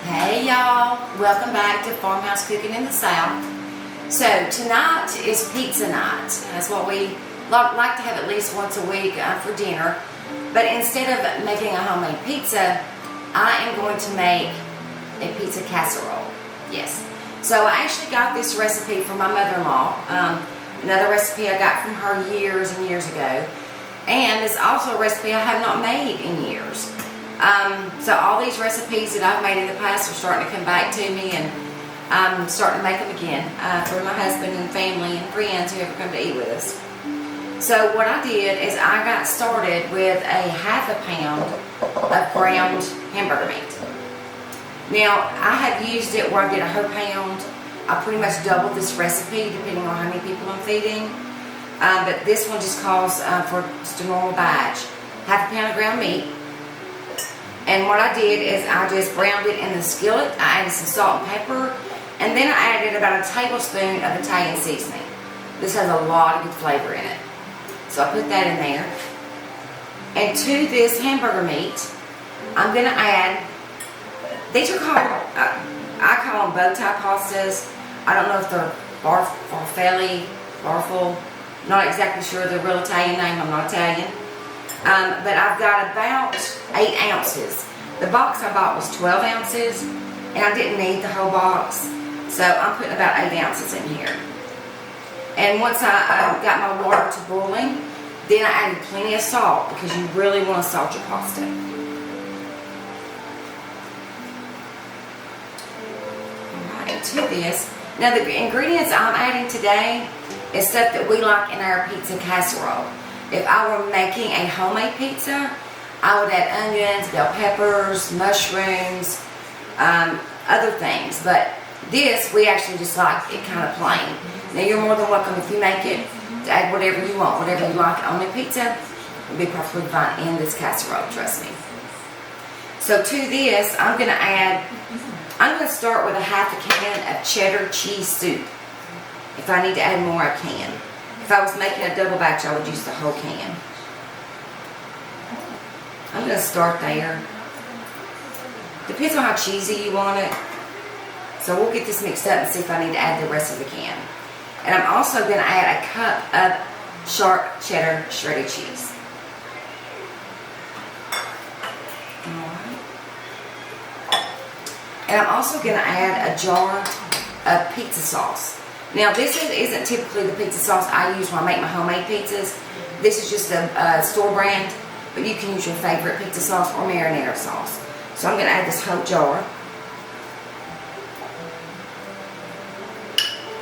Hey y'all, welcome back to Farmhouse Cooking in the South. So tonight is pizza night. That's what we like to have at least once a week for dinner. But instead of making a homemade pizza, I am going to make a pizza casserole. Yes. So I actually got this recipe from my mother-in-law. Another recipe I got from her years and years ago. And it's also a recipe I have not made in years. So all these recipes that I've made in the past are starting to come back to me, and I'm starting to make them again for my husband and family and friends who ever come to eat with us. So what I did is I got started with a half a pound of ground hamburger meat. Now I have used it where I get a whole pound. I pretty much doubled this recipe depending on how many people I'm feeding. But this one just calls for just a normal batch. Half a pound of ground meat. And what I did is I just browned it in the skillet. I added some salt and pepper. And then I added about a tablespoon of Italian seasoning. This has a lot of good flavor in it. So I put that in there. And to this hamburger meat, I'm going to add, these are called, I call them bow tie pastas. I don't know if they're barfel, not exactly sure the real Italian name. I'm not Italian. But I've got about 8 ounces. The box I bought was 12 ounces, and I didn't need the whole box, so I'm putting about 8 ounces in here. And once I got my water to boiling, then I added plenty of salt, because you really want to salt your pasta. Alright, to this. Now the ingredients I'm adding today is stuff that we like in our pizza casserole. If I were making a homemade pizza, I would add onions, bell peppers, mushrooms, other things. But this, we actually just like it kind of plain. Now you're more than welcome if you make it to add whatever you want, whatever you like on a pizza. It'll be perfectly fine in this casserole, trust me. So to this, I'm going to start with a half a can of cheddar cheese soup. If I need to add more, I can. If I was making a double batch, I would use the whole can. I'm going to start there. Depends on how cheesy you want it. So we'll get this mixed up and see if I need to add the rest of the can. And I'm also going to add a cup of sharp cheddar shredded cheese. Alright. And I'm also going to add a jar of pizza sauce. Now this isn't typically the pizza sauce I use when I make my homemade pizzas. This is just a store brand, but you can use your favorite pizza sauce or marinara sauce. So I'm going to add this whole jar.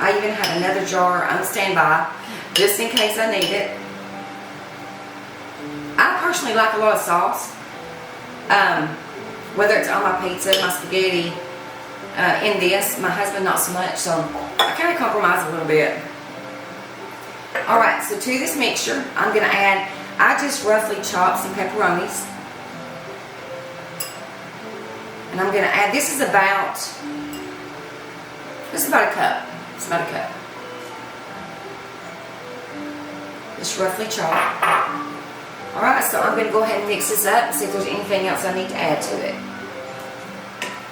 I even have another jar on standby, just in case I need it. I personally like a lot of sauce, whether it's on my pizza, my spaghetti, in this. My husband not so much, so I kind of compromise a little bit. Alright, so to this mixture, I'm going to add, I just roughly chopped some pepperonis. And I'm going to add, this is about a cup. It's about a cup. Just roughly chopped. Alright, so I'm going to go ahead and mix this up and see if there's anything else I need to add to it.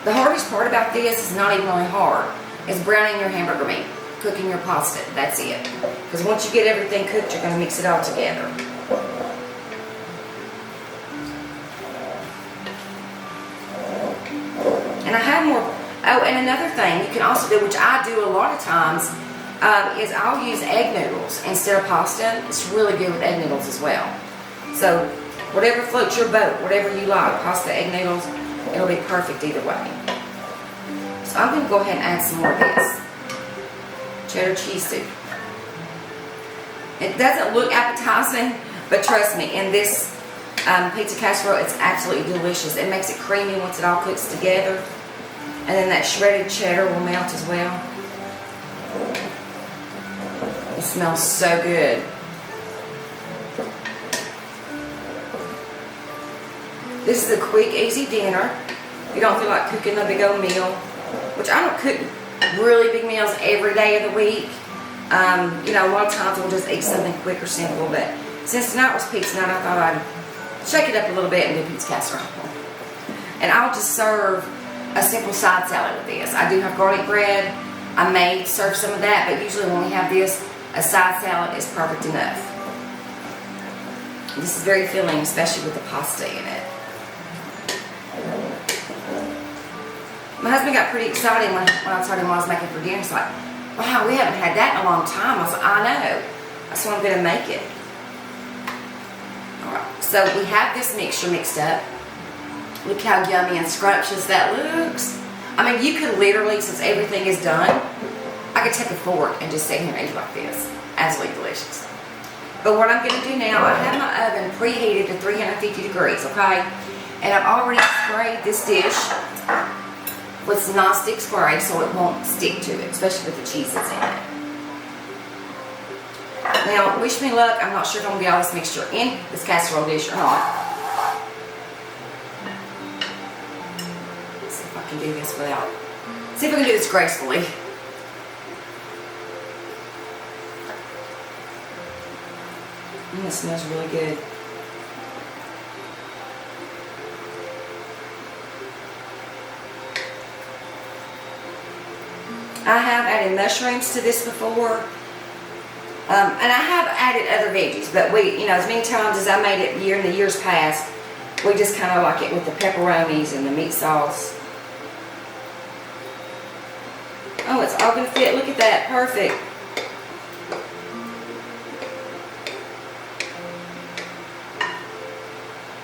The hardest part about this is not even really hard. It's browning your hamburger meat, cooking your pasta. That's it. Because once you get everything cooked, you're going to mix it all together. And I have more. Oh, and another thing you can also do, which I do a lot of times, is I'll use egg noodles instead of pasta. It's really good with egg noodles as well. So whatever floats your boat, whatever you like, pasta, egg noodles, it'll be perfect either way. So I'm going to go ahead and add some more of this cheddar cheese soup. It doesn't look appetizing, but trust me, in this pizza casserole, it's absolutely delicious. It makes it creamy once it all cooks together. And then that shredded cheddar will melt as well. It smells so good. This is a quick, easy dinner. If you don't feel like cooking a big old meal, which I don't cook really big meals every day of the week. You know, a lot of times we'll just eat something quick or simple, but since tonight was pizza night, I thought I'd shake it up a little bit and do pizza casserole. And I'll just serve a simple side salad with this. I do have garlic bread. I may serve some of that, but usually when we have this, a side salad is perfect enough. This is very filling, especially with the pasta in it. My husband got pretty excited when I told him what I was making for dinner. He's like, wow, we haven't had that in a long time. I was like, I know. That's why I'm going to make it. Alright, so we have this mixture mixed up. Look how yummy and scrumptious that looks. I mean, you could literally, since everything is done, I could take a fork and just sit here and eat like this. Absolutely delicious. But what I'm going to do now, I have my oven preheated to 350 degrees, okay? And I've already sprayed this dish with non-stick spray so it won't stick to it, especially with the cheese that's in it. Now, wish me luck. I'm not sure if I'm going to get all this mixture in this casserole dish or not. Let's see if I can do this without. See if I can do this gracefully. It smells really good. I have added mushrooms to this before. And I have added other veggies, but we, as many times as I made it in the years past, we just kind of like it with the pepperonis and the meat sauce. Oh, it's all going to fit. Look at that. Perfect.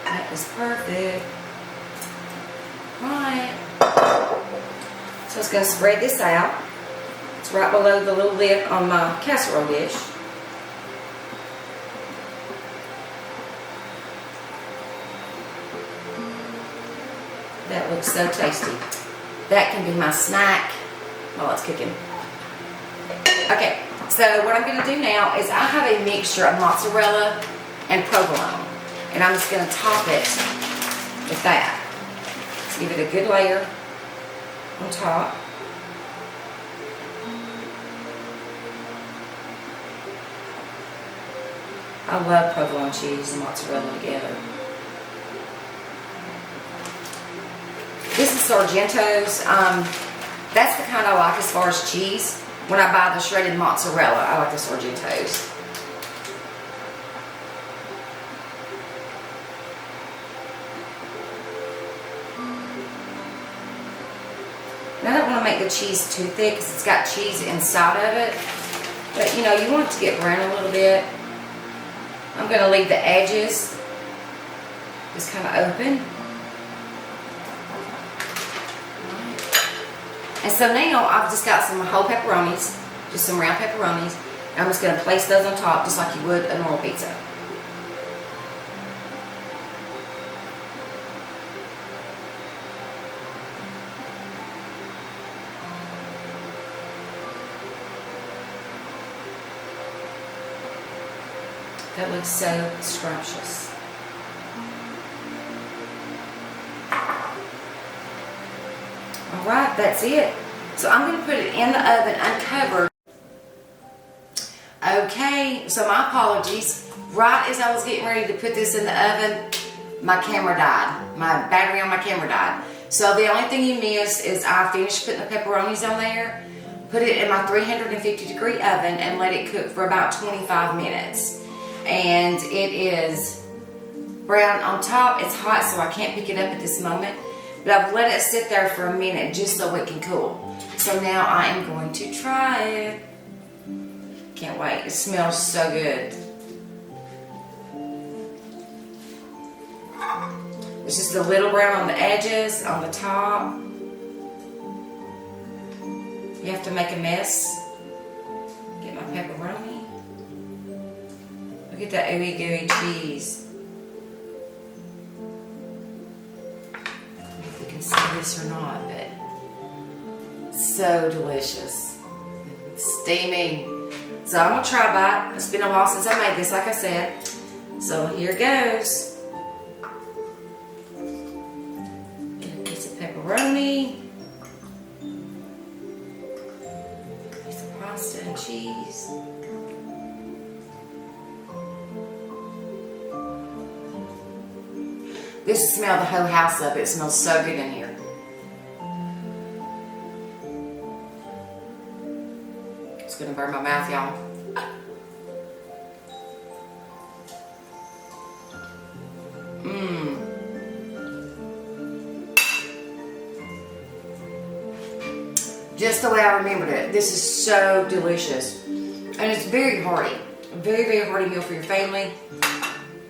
That is perfect. Right. So I was going to spread this out. It's right below the little lid on my casserole dish. That looks so tasty. That can be my snack while it's cooking. Okay, so what I'm going to do now is I have a mixture of mozzarella and provolone. And I'm just going to top it with that. Let's give it a good layer on top. I love provolone cheese and mozzarella together. This is Sargento's. That's the kind I like as far as cheese. When I buy the shredded mozzarella, I like the Sargento's. And I don't want to make the cheese too thick because it's got cheese inside of it. But you want it to get brown a little bit. I'm going to leave the edges just kind of open. And so now I've just got some whole pepperonis, just some round pepperonis. And I'm just going to place those on top just like you would a normal pizza. That looks so scrumptious. Alright, that's it. So I'm going to put it in the oven uncovered. Okay, so my apologies. Right as I was getting ready to put this in the oven, my camera died. My battery on my camera died. So the only thing you missed is I finished putting the pepperonis on there, put it in my 350 degree oven, and let it cook for about 25 minutes. And it is brown on top. It's hot, so I can't pick it up at this moment. But I've let it sit there for a minute just so it can cool. So now I am going to try it. Can't wait. It smells so good. It's just a little brown on the edges, on the top. You have to make a mess. Get my pepperoni. Look at that ooey gooey cheese. I don't know if you can see this or not, but so delicious. It's steaming. So I'm going to try a bite. It's been a while since I made this, like I said. So here goes. Get a piece of pepperoni. Piece of pasta and cheese. This will smell the whole house up. It smells so good in here. It's gonna burn my mouth, y'all. Just the way I remembered it. This is so delicious. And it's very hearty. A very, very hearty meal for your family.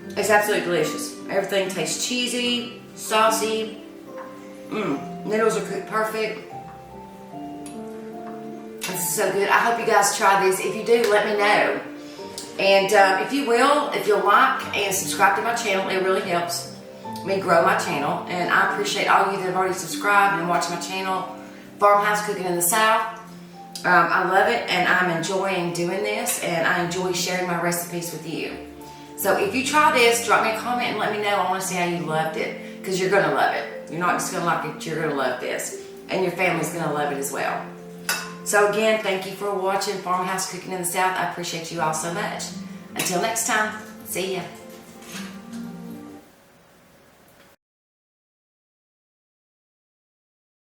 It's absolutely delicious. Everything tastes cheesy, saucy. Noodles are cooked perfect. This is so good. I hope you guys try this. If you do, let me know. And if you'll like and subscribe to my channel, it really helps me grow my channel. And I appreciate all of you that have already subscribed and watched my channel, Farmhouse Cooking in the South. I love it, and I'm enjoying doing this, and I enjoy sharing my recipes with you. So if you try this, drop me a comment and let me know. I want to see how you loved it, because you're going to love it. You're not just going to like it, you're going to love this. And your family's going to love it as well. So again, thank you for watching Farmhouse Cooking in the South. I appreciate you all so much. Until next time, see ya.